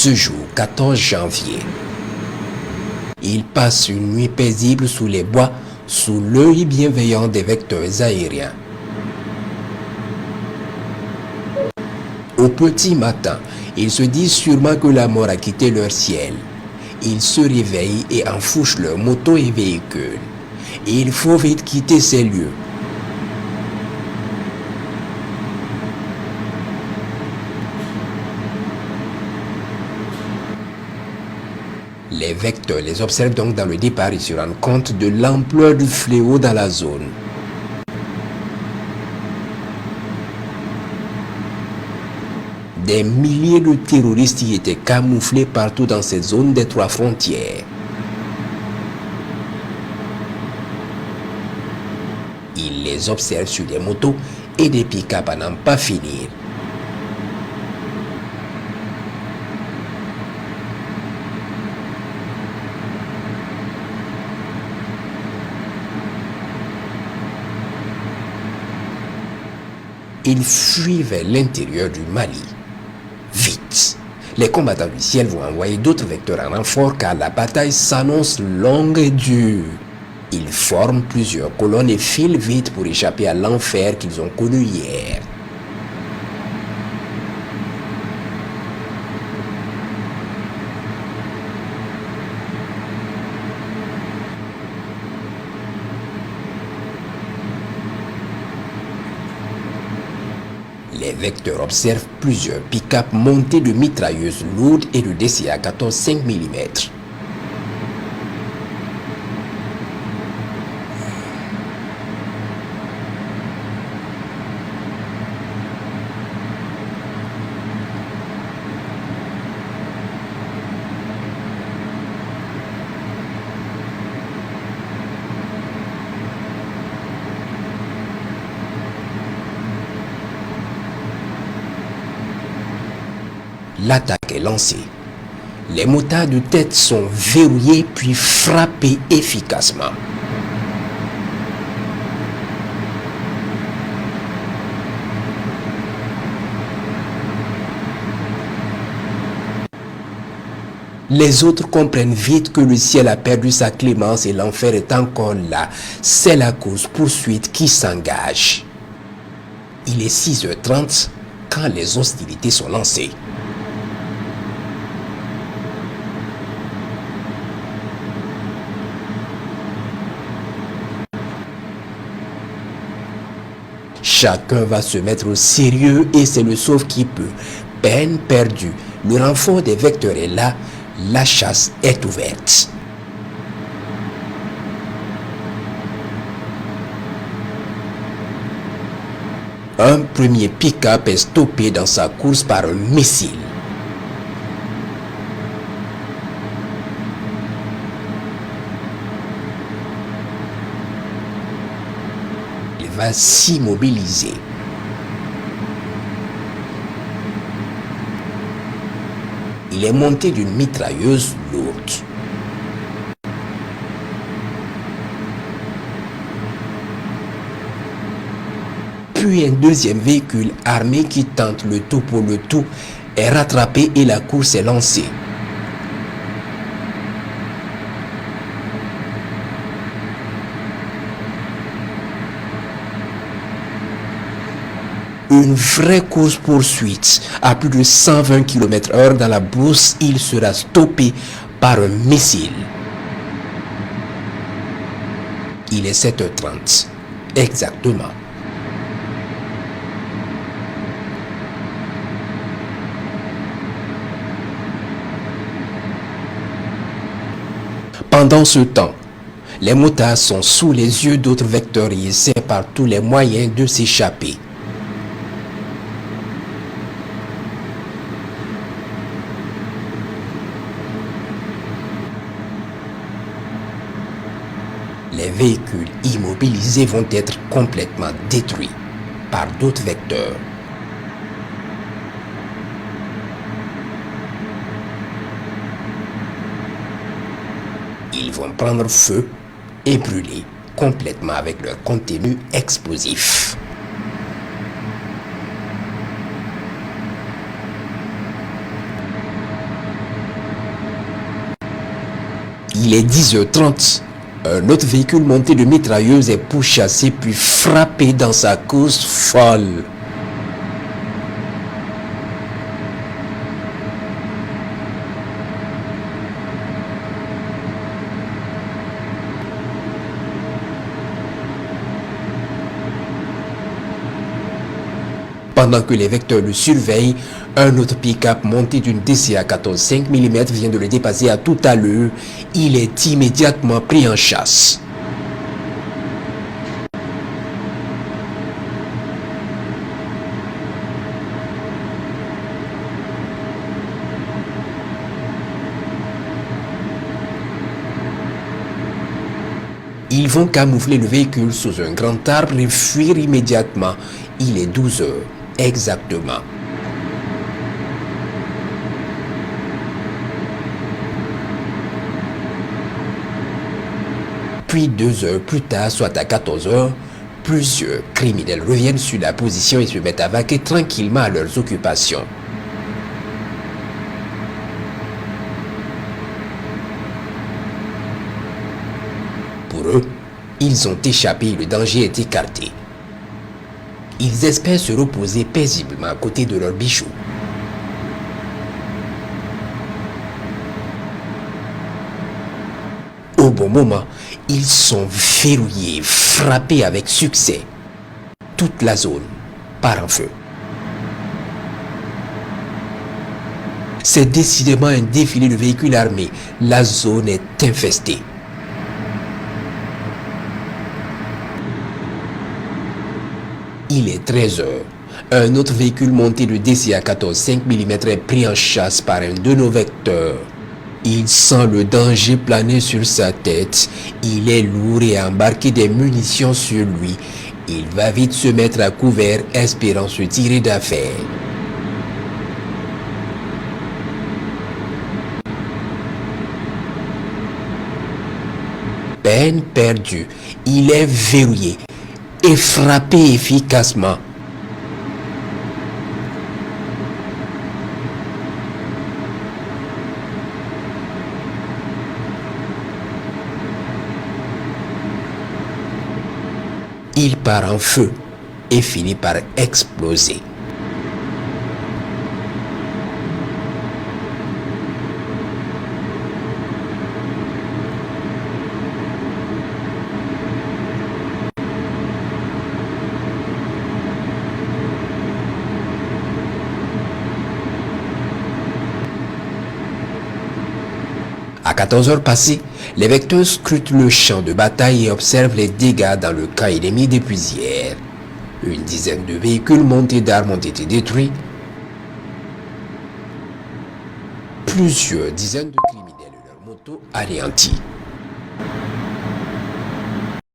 Ce jour, 14 janvier, il passe une nuit paisible sous les bois, sous l'œil bienveillant des vecteurs aériens. Au petit matin, ils se disent sûrement que la mort a quitté leur ciel. Ils se réveillent et enfouchent leurs motos et véhicules. Il faut vite quitter ces lieux. Les vecteurs les observent donc dans le départ et se rendent compte de l'ampleur du fléau dans la zone. Des milliers de terroristes y étaient camouflés partout dans cette zone des 3 frontières. Ils les observent sur des motos et des pick-up à n'en pas finir. Ils fuient vers l'intérieur du Mali. Vite, les combattants du ciel vont envoyer d'autres vecteurs en renfort car la bataille s'annonce longue et dure. Ils forment plusieurs colonnes et filent vite pour échapper à l'enfer qu'ils ont connu hier. Les vecteurs observent plusieurs pick-up montés de mitrailleuses lourdes et de DCA-14 5 mm. L'attaque est lancée. Les motards de tête sont verrouillés puis frappés efficacement. Les autres comprennent vite que le ciel a perdu sa clémence et l'enfer est encore là. C'est la course-poursuite qui s'engage. Il est 6h30 quand les hostilités sont lancées. Chacun va se mettre au sérieux et c'est le sauve qui peut. Peine perdue. Le renfort des vecteurs est là. La chasse est ouverte. Un premier pick-up est stoppé dans sa course par un missile. Il va s'immobiliser. Il est monté d'une mitrailleuse lourde. Puis un deuxième véhicule armé qui tente le tout pour le tout est rattrapé et la course est lancée. Une vraie course-poursuite à plus de 120 km/h dans la brousse, il sera stoppé par un missile. Il est 7h30, exactement. Pendant ce temps, les motards sont sous les yeux d'autres vecteurs et essaient par tous les moyens de s'échapper. Les véhicules immobilisés vont être complètement détruits par d'autres vecteurs. Ils vont prendre feu et brûler complètement avec leur contenu explosif. Il est 10h30. Un autre véhicule monté de mitrailleuses est pourchassé puis frappé dans sa course folle. Pendant que les vecteurs le surveillent, un autre pick-up monté d'une DCA 14 5 mm vient de le dépasser à toute allure. Il est immédiatement pris en chasse. Ils vont camoufler le véhicule sous un grand arbre et fuir immédiatement. Il est 12 heures. Exactement. Puis 2 heures plus tard, soit à 14 heures, plusieurs criminels reviennent sur la position et se mettent à vaquer tranquillement à leurs occupations. Pour eux, ils ont échappé et le danger est écarté. Ils espèrent se reposer paisiblement à côté de leurs bijoux. Au bon moment, ils sont verrouillés, frappés avec succès. Toute la zone part en feu. C'est décidément un défilé de véhicules armés. La zone est infestée. Il est 13 heures. Un autre véhicule monté de DCA 14 5 mm est pris en chasse par un de nos vecteurs. Il sent le danger planer sur sa tête. Il est lourd et a embarqué des munitions sur lui. Il va vite se mettre à couvert, espérant se tirer d'affaire. Peine perdue. Il est verrouillé et frappé efficacement. Il part en feu et finit par exploser. À 14 heures passées, les vecteurs scrutent le champ de bataille et observent les dégâts dans le camp ennemi des Puisières. Une dizaine de véhicules montés d'armes ont été détruits. Plusieurs dizaines de criminels et leurs motos anéantis.